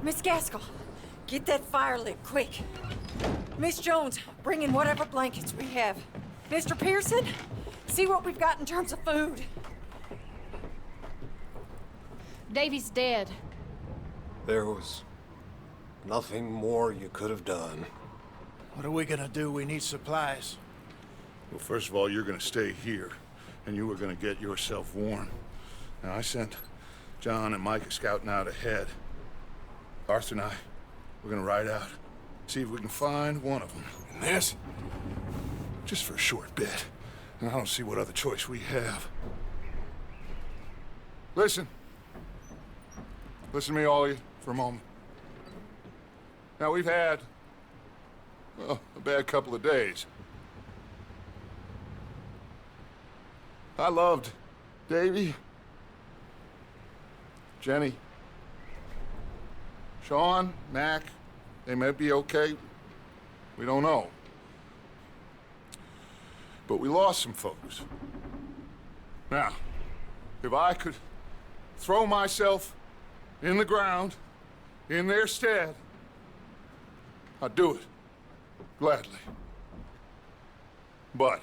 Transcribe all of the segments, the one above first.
Miss Gaskell, get that fire lit, quick. Miss Jones, bring in whatever blankets we have. Mr. Pearson, see what we've got in terms of food. Davy's dead. There was nothing more you could have done. What are we gonna do? We need supplies. Well, first of all, you're gonna stay here, and you are gonna get yourself warm. Now, I sent John and Micah scouting out ahead. Arthur and I, we're gonna ride out, see if we can find one of them. And this, just for a short bit. And I don't see what other choice we have. Listen. Listen to me, all of you, for a moment. Now, we've had, well, a bad couple of days. I loved Davy, Jenny, Sean, Mac. They may be okay. We don't know. But we lost some folks. Now, if I could throw myself in the ground, in their stead, I'd do it, gladly. But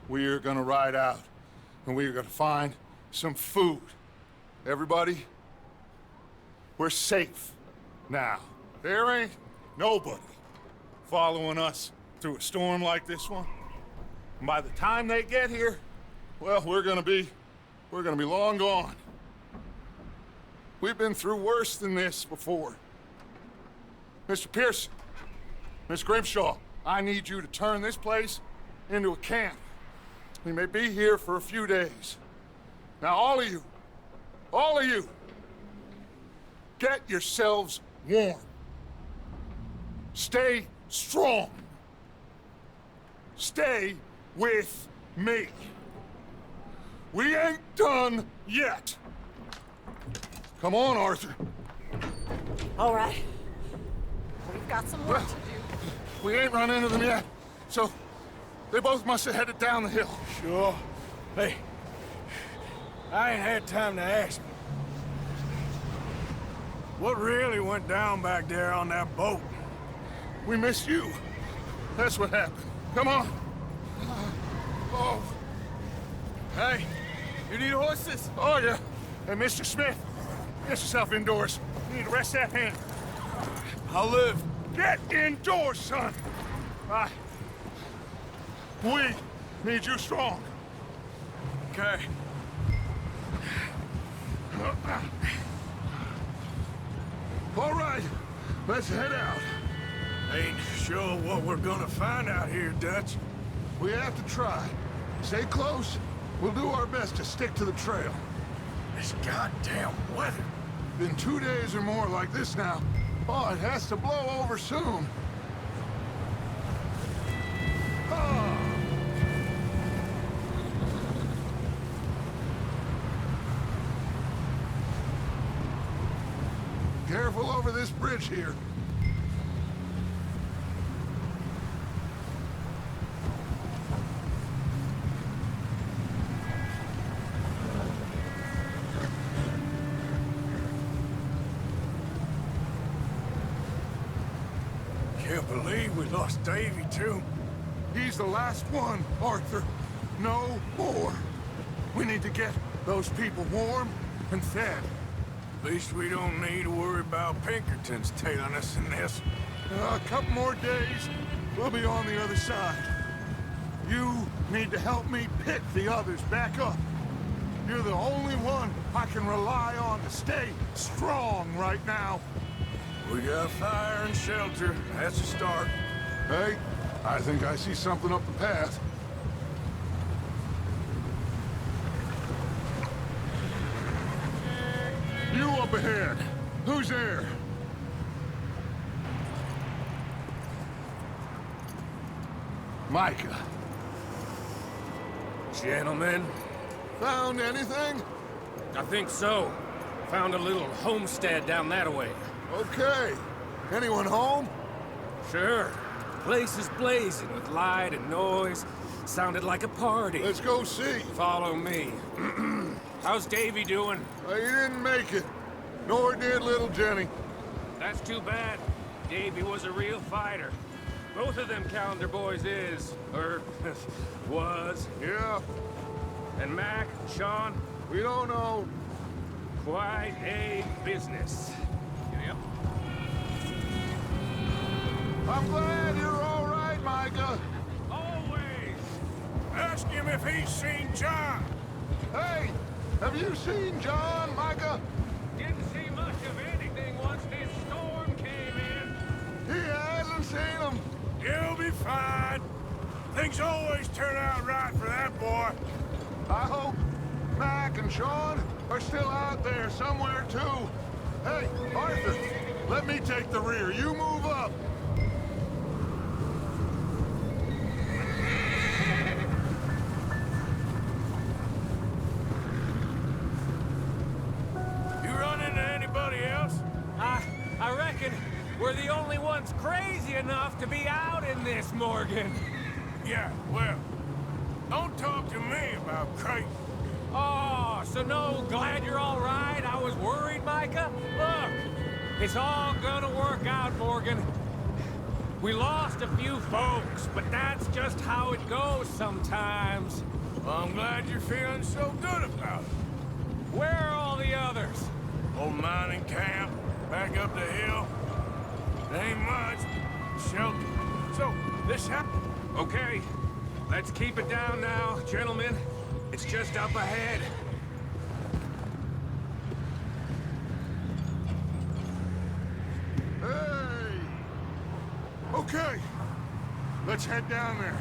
we are gonna ride out, and we are gonna find some food. Everybody, we're safe now. There ain't nobody following us through a storm like this one. And by the time they get here, well, we're gonna be long gone. We've been through worse than this before. Mr. Pearson, Miss Grimshaw, I need you to turn this place into a camp. We may be here for a few days. Now, all of you, get yourselves warm. Stay strong. Stay with me. We ain't done yet. Come on, Arthur. All right. We've got some work to do. We ain't run into them yet, so they both must have headed down the hill. Sure. Hey, I ain't had time to ask. What really went down back there on that boat? We missed you. That's what happened. Come on. Oh. Hey, you need horses? Oh, yeah. Hey, Mr. Smith, get yourself indoors. You need to rest that hand. I'll live. Get indoors, son. We need you strong. Okay. All right, let's head out. Ain't sure what we're gonna find out here, Dutch. We have to try. Stay close. We'll do our best to stick to the trail. This goddamn weather. Been 2 days or more like this now. Oh, it has to blow over soon. Oh. Careful over this bridge here. Can't believe we lost Davy, too. He's the last one, Arthur. No more. We need to get those people warm and fed. At least we don't need to worry about Pinkertons tailing us in this. A couple more days, we'll be on the other side. You need to help me pick the others back up. You're the only one I can rely on to stay strong right now. We got fire and shelter. That's a start. Hey, I think I see something up the path. You up ahead. Who's there? Micah. Gentlemen, Found anything? I think so. Found a little homestead down that way. Okay. Anyone home? Sure. Place is blazing with light and noise. Sounded like a party. Let's go see. Follow me. How's Davy doing? He didn't make it. nor did little Jenny. That's too bad. Davy was a real fighter. Both of them calendar boys is, or was. Yeah, And Mac, Sean, we don't know. quite a business. Yep. I'm glad you're all right, Micah. Always. Ask him if he's seen John. Hey, have you seen John, Micah? Didn't see much of anything once this storm came in. He hasn't seen him. He'll be fine. Things always turn out right for that boy. I hope Mac and Sean are still out there somewhere, too. Hey, Arthur, let me take the rear. You move up. You run into anybody else? I reckon we're the only ones crazy enough to be out in this, Morgan. Yeah, well, don't talk to me about crazy. Oh, so no, glad you're all right. I was worried, Micah. Look, it's all gonna work out, Morgan. We lost a few folks, but that's just how it goes sometimes. Well, I'm glad you're feeling so good about it. Where are all the others? Old mining camp, back up the hill. It ain't much. Shelter. So, this happened. Okay, let's keep it down now, gentlemen. It's just up ahead. Hey! Okay, let's head down there.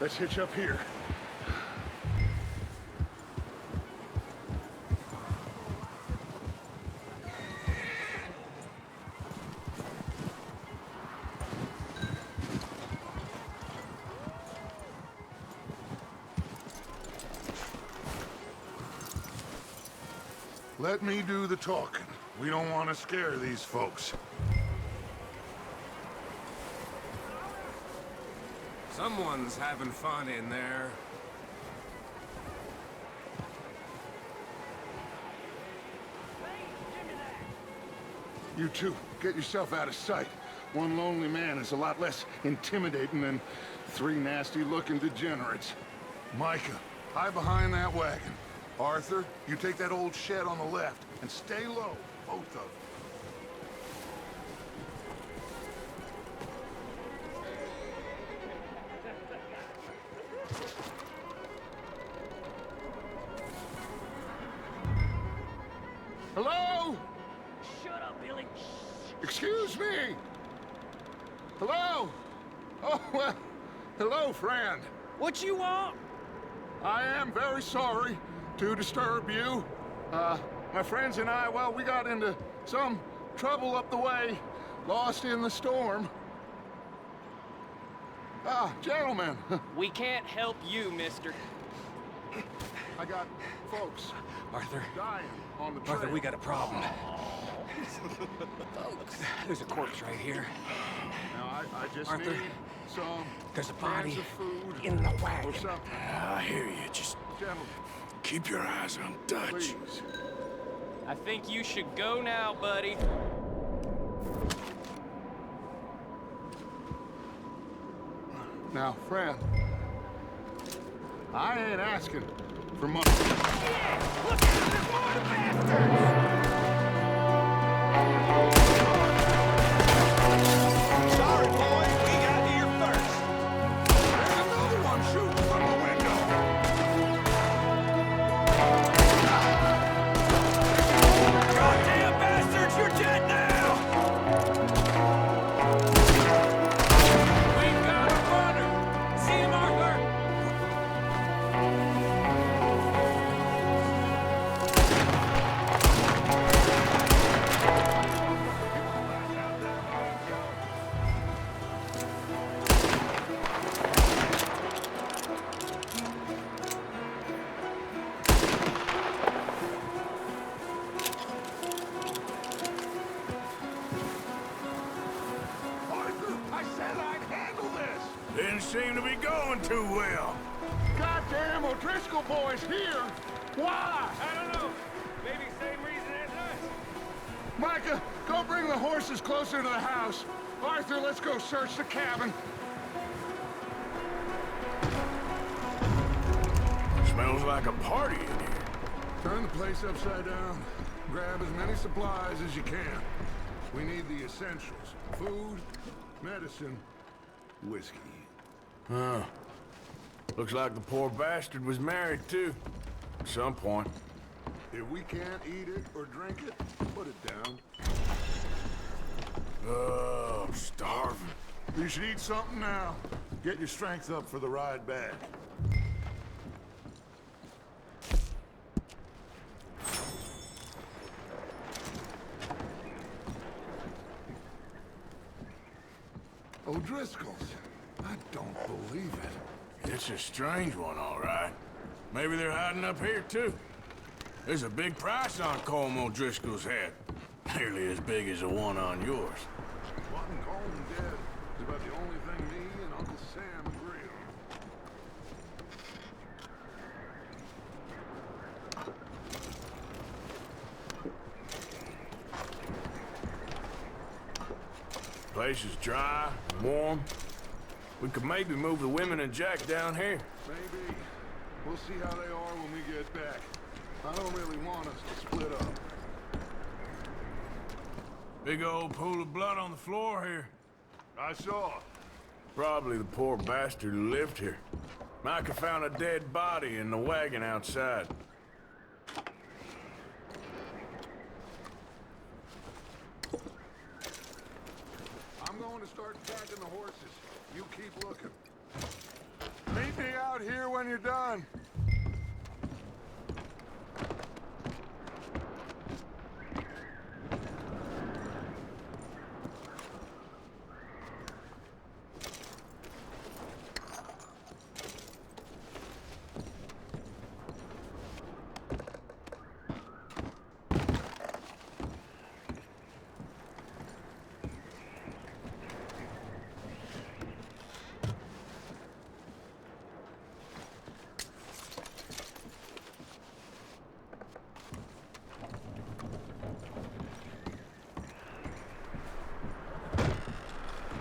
Let's hitch up here. Let me do the talking. We don't want to scare these folks. Someone's having fun in there. You two, get yourself out of sight. One lonely man is a lot less intimidating than three nasty-looking degenerates. Micah, hide behind that wagon. Arthur, you take that old shed on the left, and stay low, both of you. Hello? Shut up, Billy. Excuse me? Hello? Oh, well, hello, friend. What you want? I am very sorry to disturb you. My friends and I, well, we got into some trouble up the way, lost in the storm. Ah, gentlemen, We can't help you, mister. I got folks Arthur. dying on the trail. Arthur, we got a problem. There's a corpse right here. Now, I just Arthur, need some there's a cans body of food in the or wagon. something. I hear you. Just Gentlemen, keep your eyes on Dutch. please. I think you should go now, buddy. Now, friend, I ain't asking for money. Sorry, boys, we got here first. There's another one shooting from the window. Goddamn bastards, you're dead now! We've got a runner! See him, Arthur? too well. Goddamn O'Driscoll boys here! Why? I don't know. Maybe same reason as us. Micah, go bring the horses closer to the house. Arthur, let's go search the cabin. Smells like a party in here. Turn the place upside down. Grab as many supplies as you can. We need the essentials. Food, medicine, whiskey. Huh. Looks like the poor bastard was married, too. At some point. If we can't eat it or drink it, put it down. Oh, I'm starving. You should eat something now. Get your strength up for the ride back. O'Driscoll's. I don't believe it. It's a strange one, all right. Maybe they're hiding up here, too. There's a big price on Colm O'Driscoll's head. Nearly as big as the one on yours. Wanting Colm dead is about the only thing me and Uncle Sam agree on. Place is dry, warm. We could maybe move the women and Jack down here. Maybe. We'll see how they are when we get back. I don't really want us to split up. Big old pool of blood on the floor here. I saw. Probably the poor bastard who lived here. Micah found a dead body in the wagon outside. I'm going to start packing the horses. You keep looking. Meet me out here when you're done.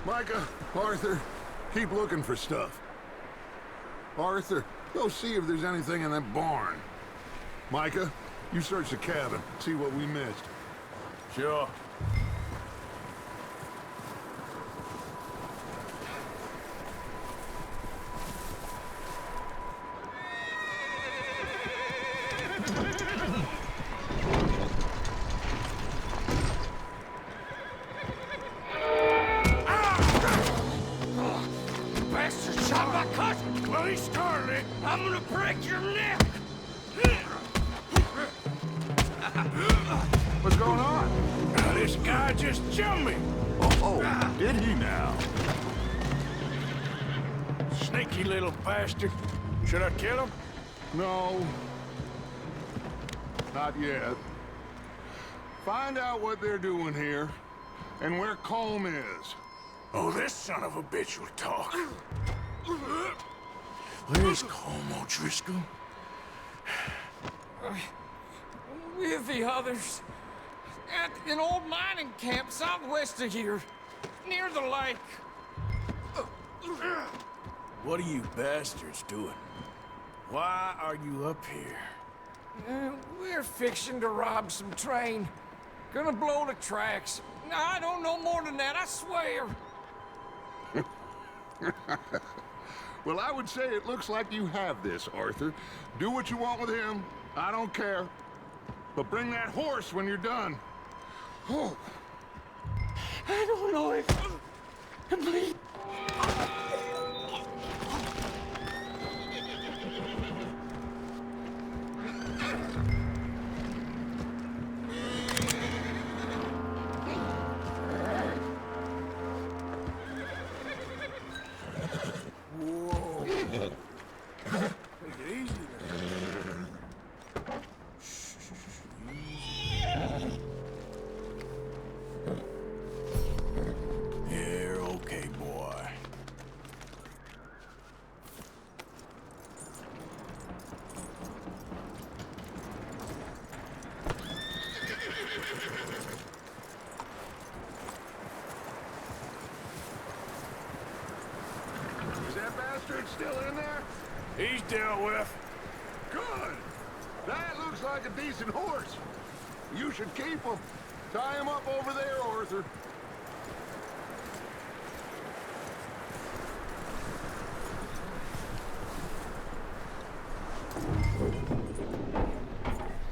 Micah, Arthur, keep looking for stuff. Arthur, go see if there's anything in that barn. Micah, you search the cabin, see what we missed. Sure. Well, he started it. I'm gonna break your neck. What's going on? Now, this guy just jumped me. Oh, did he now? Sneaky little bastard. Should I kill him? No. Not yet. Find out what they're doing here, and where Colm is. Oh, this son of a bitch will talk. Where's Colm O'Driscoll? With the others. At an old mining camp southwest of here. Near the lake. What are you bastards doing? Why are you up here? We're fixing to rob some train. Gonna blow the tracks. I don't know more than that, I swear. Well, I would say it looks like you have this, Arthur. Do what you want with him. I don't care. But bring that horse when you're done. Oh. I don't know if... Please. still in there? He's dealt with. Good. That looks like a decent horse. You should keep him. Tie him up over there, Arthur.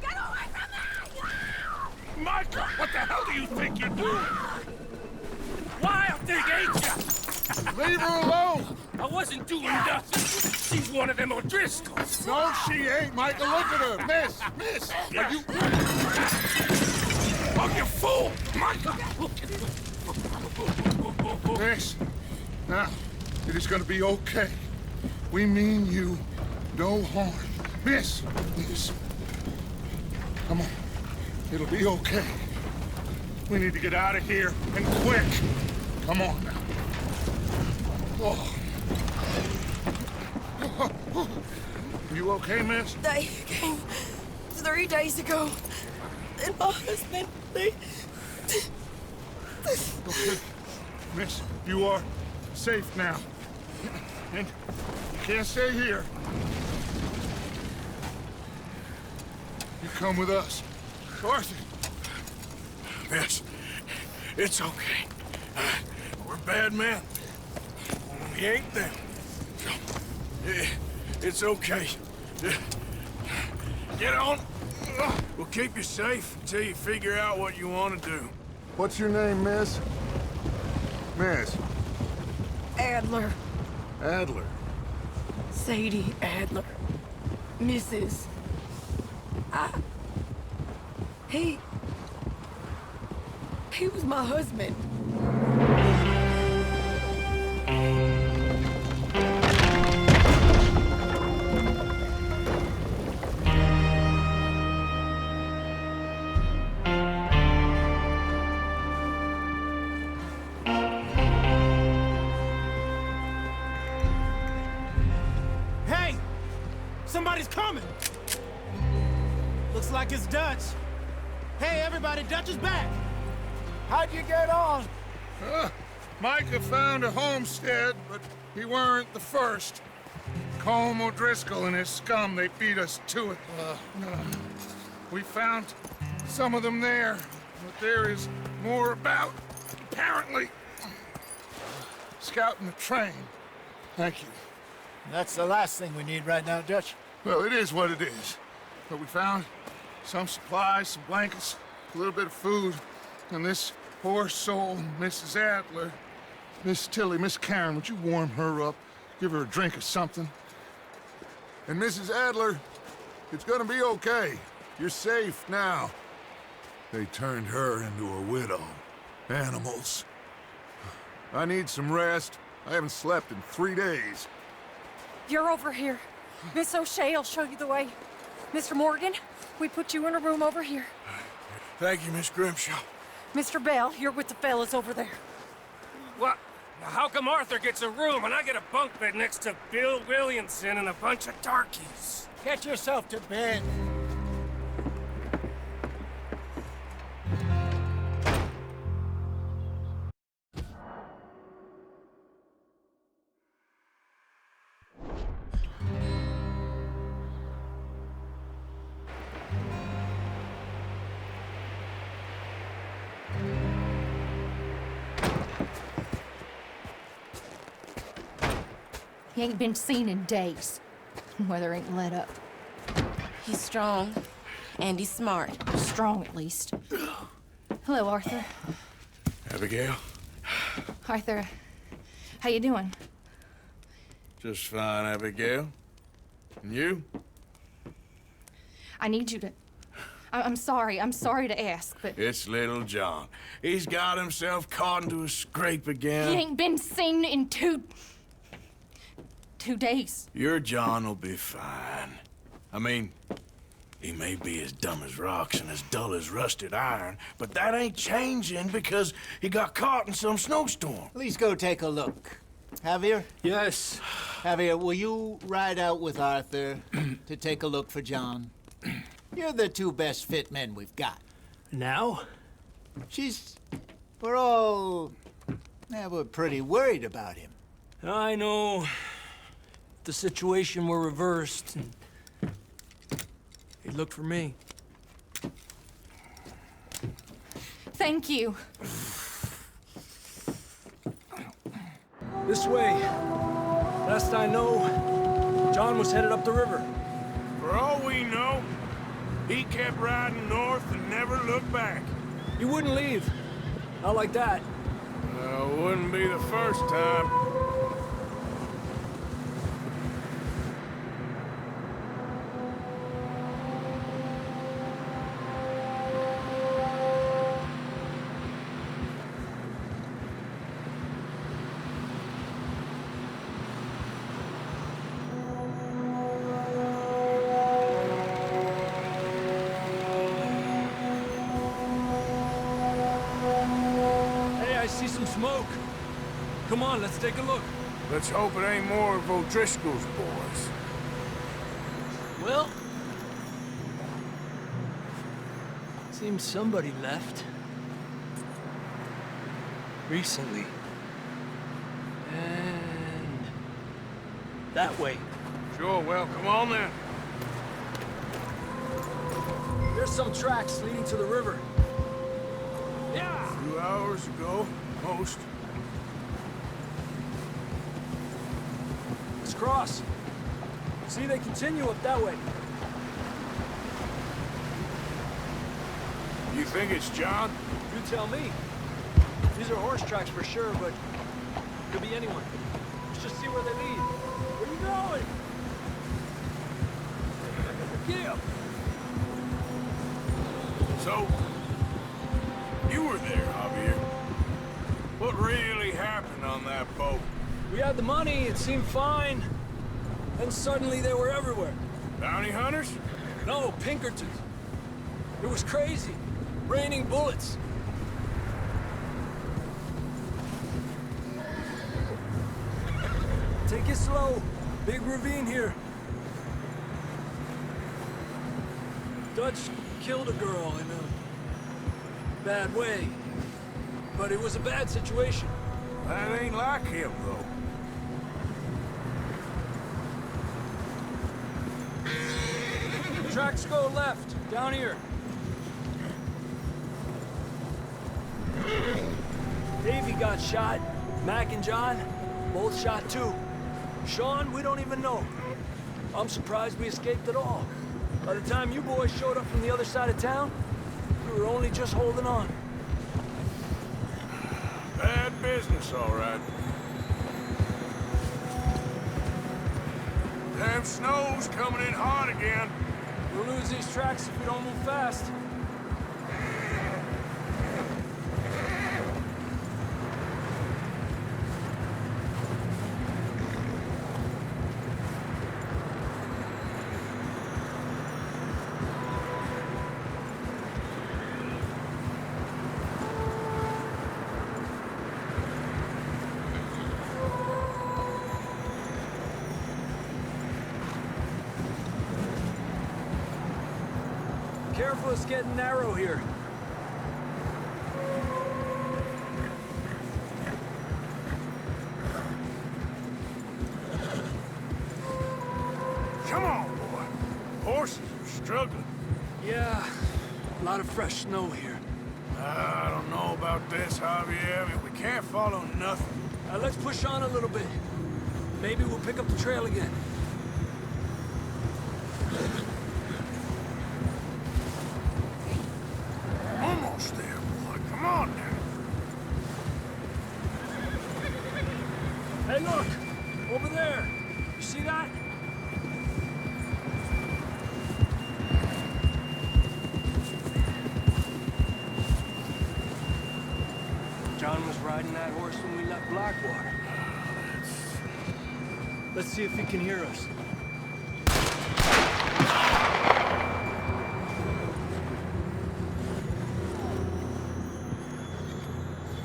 Get away from me! Micah, what the hell do you think you're doing? Wild thing, ain't ya? Leave her alone! I wasn't doing nothing. She's one of them O'Driscolls. No, she ain't, Michael. Look at her. Miss, are you... Oh, you fool! Micah! Miss, now, it is gonna be okay. We mean you no harm. Miss, come on. It'll be okay. We need to get out of here, and quick. Come on now. Oh. You okay, miss? They came 3 days ago. And my husband, they... Okay. Miss, you are safe now. And you can't stay here. You come with us. Arthur! Miss, it's okay. We're bad men. We ain't them. It's okay. Get on. We'll keep you safe until you figure out what you want to do. What's your name, miss? Miss? Adler. Adler. Sadie Adler. Mrs. He was my husband. Hey! Somebody's coming! Looks like it's Dutch. Hey, everybody, Dutch is back! How'd you get on? Micah found a homestead, but he weren't the first. Colm O'Driscoll and his scum, they beat us to it. We found some of them there, but there is more about, apparently. Scouting the train. Thank you. That's the last thing we need right now, Dutch. Well, it is what it is. But we found some supplies, some blankets, a little bit of food, and this poor soul, Mrs. Adler. Miss Tilly, Miss Karen, would you warm her up? Give her a drink or something? And Mrs. Adler, it's gonna be okay. You're safe now. They turned her into a widow. Animals. I need some rest. I haven't slept in 3 days. You're over here. Miss O'Shea will show you the way. Mr. Morgan, we put you in a room over here. Thank you, Miss Grimshaw. Mr. Bell, you're with the fellas over there. What? How come Arthur gets a room and I get a bunk bed next to Bill Williamson and a bunch of darkies? Get yourself to bed. He ain't been seen in days. Weather ain't let up. He's strong, and he's smart. Strong, at least. Hello, Arthur. Abigail? Arthur, how you doing? Just fine, Abigail. And you? I need you to... I'm sorry to ask, but... It's little John. He's got himself caught into a scrape again. He ain't been seen in 2 days. Your John will be fine. I mean, he may be as dumb as rocks and as dull as rusted iron, but that ain't changing because he got caught in some snowstorm. Please go take a look. Javier? Yes. Javier, will you ride out with Arthur to take a look for John? You're the 2 best fit men we've got. Now? We're pretty worried about him. I know. the situation were reversed, and he'd look for me. Thank you. This way. Last I know, John was headed up the river. For all we know, he kept riding north and never looked back. He wouldn't leave. Not like that. Wouldn't be the first time. I see some smoke. Come on, let's take a look. Let's hope it ain't more of O'Driscoll's boys. Well, seems somebody left. Recently. And that way. Sure, well, come on then. There's some tracks leading to the river. Yeah! A few hours ago, most. Let's cross. See, they continue up that way. You think it's John? You tell me. These are horse tracks for sure, but could be anyone. Let's just see where they lead. Where you going? Get up! So, you were there, Javier. What really happened on that boat? We had the money, it seemed fine. Then suddenly they were everywhere. Bounty hunters? No, Pinkertons. It was crazy. Raining bullets. Take it slow. Big ravine here. Dutch killed a girl in a bad way. But it was a bad situation. That ain't like him, though. Tracks go left, down here. Davey got shot. Mac and John, both shot too. Sean, we don't even know. I'm surprised we escaped at all. By the time you boys showed up from the other side of town, we were only just holding on. Bad business, all right. Damn snow's coming in hot again. We'll lose these tracks if we don't move fast. Careful, it's getting narrow here. Come on, boy. Horses are struggling. Yeah, a lot of fresh snow here. I don't know about this, Javier. I mean, we can't follow nothing. Let's push on a little bit. Maybe we'll pick up the trail again. Almost there, boy. Come on now. Hey, look! Over there! You see that? John was riding that horse when we left Blackwater. Let's see if he can hear us.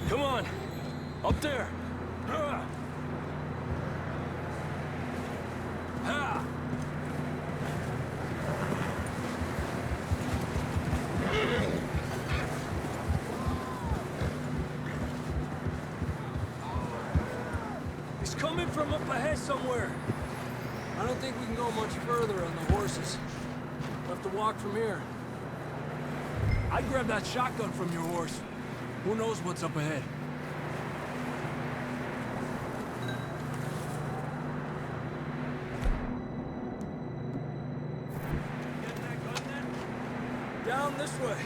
Come on! Up there! Ha! Ha! He's coming from up ahead somewhere. think we can go much further on the horses. We'll have to walk from here. I'd grab that shotgun from your horse. Who knows what's up ahead? Getting that gun then? Down this way.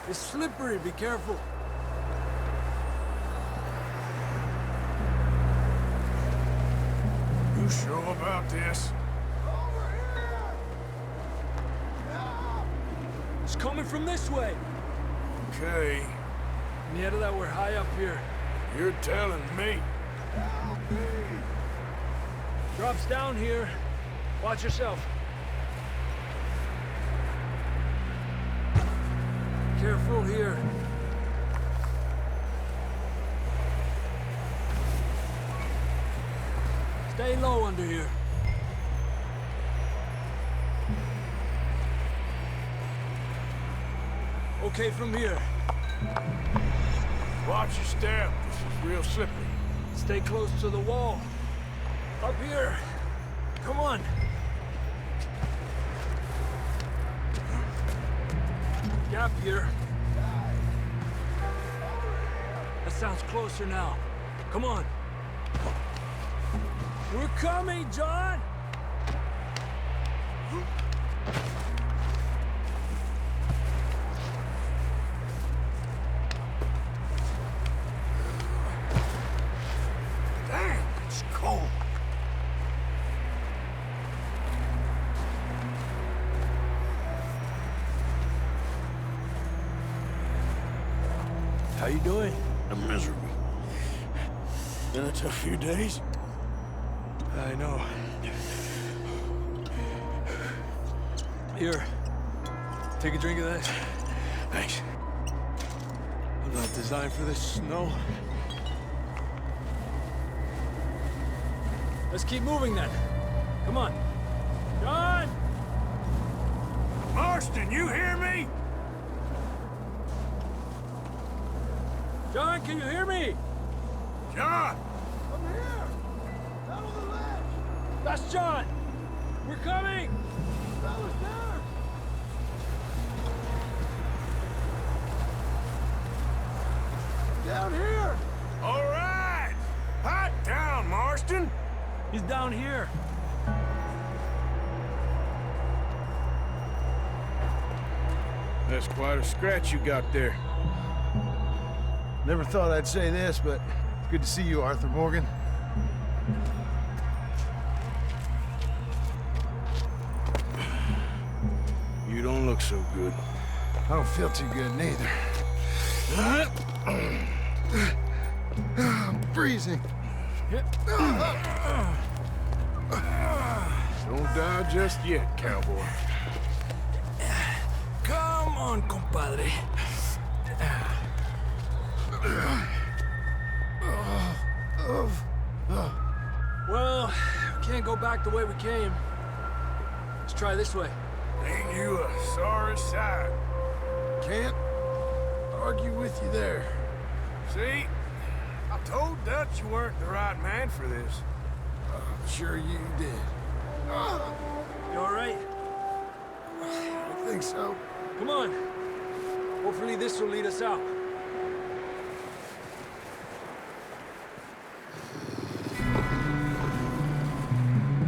It's slippery, be careful. You sure about this? It's coming from this way. Okay, Nieta, that we're high up here. you're telling me. Drops down here. Watch yourself. Careful here. Stay low under here. Okay from here. Watch your step. This is real slippery. Stay close to the wall. Up here. Come on. Gap here. That sounds closer now. Come on. We're coming, John! Damn, it's cold. How you doing? I'm miserable. Been a tough few days. I know. Here. Take a drink of that. Thanks. I'm not designed for this snow. Let's keep moving then. Come on. John! Marston, you hear me? John, can you hear me? John! I'm here! Down on the ledge! That's John! We're coming! That was there! Down here! All right! Hot down, Marston! He's down here. That's quite a scratch you got there. Never thought I'd say this, but it's good to see you, Arthur Morgan. You don't look so good. I don't feel too good neither. I'm freezing. Don't die just yet, cowboy. Come on, compadre. Well, we can't go back the way we came. Let's try this way. Ain't you a sorry sight? Can't argue with you there. See? I told Dutch you weren't the right man for this. I'm sure you did. You all right? I think so. Come on. Hopefully this will lead us out.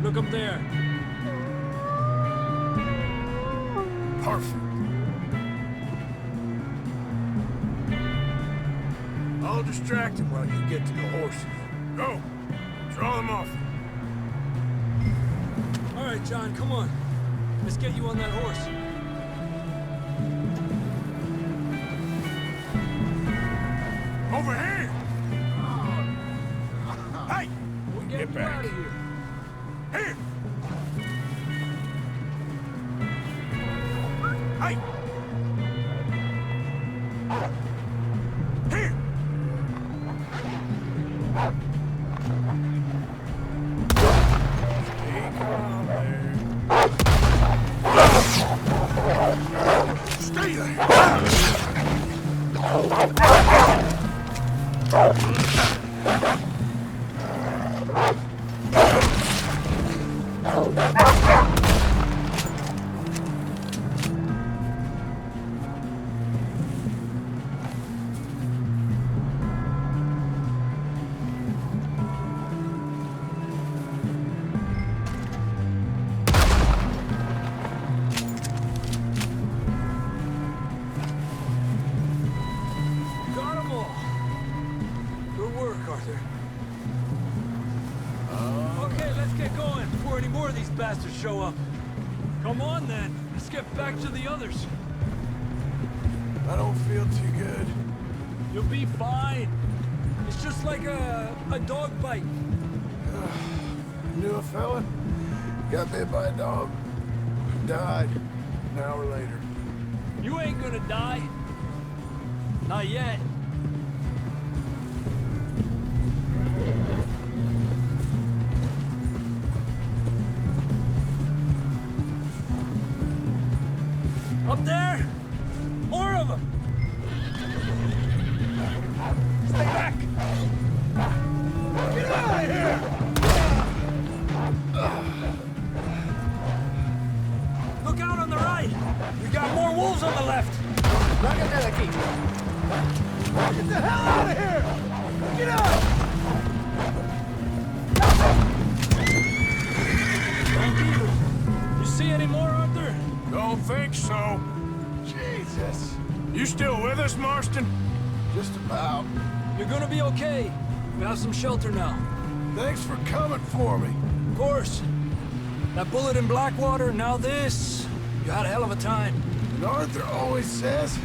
Look up there. Perfect. I'll distract him while you get to the horses. Go. Draw them off. All right, John, come on. Let's get you on that horse. Over here! Hey! We're getting Get you back. out of here. Here! Hey! Got 'em all. Good work, Arthur. Okay, let's get going before any more of these bastards show up. Come on, then. Let's get back to the others. I don't feel too good. You'll be fine. It's just like a dog bite. Knew a fella, got bit by a dog, died an hour later. You ain't gonna die. Not yet. Up there! More of them! Stay back! Get out of here! Look out on the right! We got more wolves on the left! Get the hell out of here! Get out! You see any more, Arthur? Don't think so. Jesus! You still with us, Marston? Just about. You're gonna be okay. We have some shelter now. Thanks for coming for me. Of course. That bullet in Blackwater, now this. You had a hell of a time. And Arthur always says,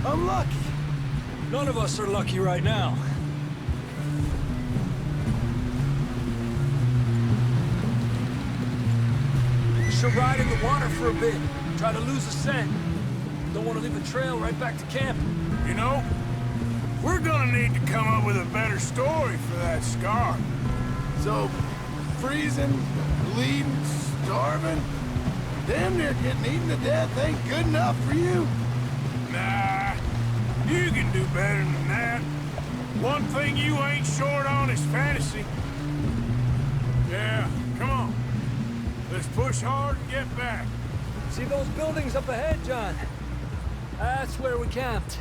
I'm lucky. None of us are lucky right now. We should ride in the water for a bit. Try to lose the scent. Don't want to leave a trail right back to camp. You know, we're gonna need to come up with a better story for that scar. So, freezing, bleeding, starving, damn near getting eaten to death ain't good enough for you. Nah, you can do better than that. One thing you ain't short on is fantasy. Yeah, come on. Let's push hard and get back. See those buildings up ahead, John? That's where we camped.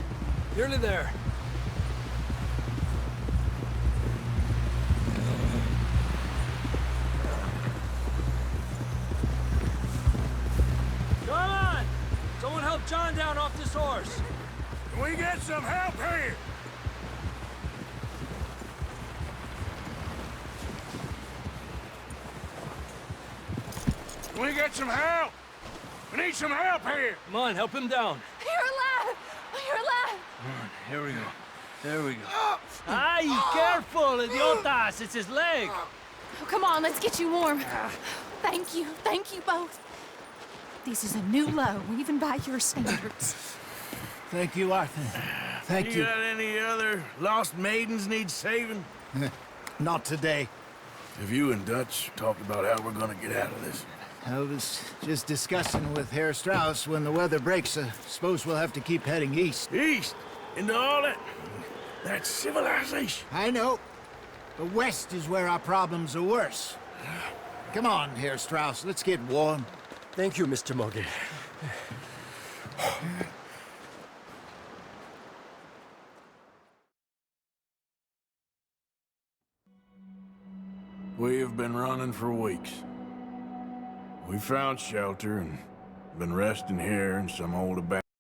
Nearly there. Come on! Someone help John down off this horse. Can we get some help here? Can we get some help? We need some help here. Come on, help him down. You're alive! You're alive! Come on, here we go. There we go. Ay, careful, idiotas! It's his leg. Oh, come on, let's get you warm. Thank you both. This is a new low, even by your standards. Thank you, Arthur. Thank you. You got any other lost maidens need saving? Not today. Have you and Dutch talked about how we're gonna get out of this? I was just discussing with Herr Strauss when the weather breaks. Suppose we'll have to keep heading east. East? Into all that civilization? I know. But west is where our problems are worse. Come on, Herr Strauss, let's get warm. Thank you, Mr. Morgan. We have been running for weeks. We found shelter and been resting here in some old abandoned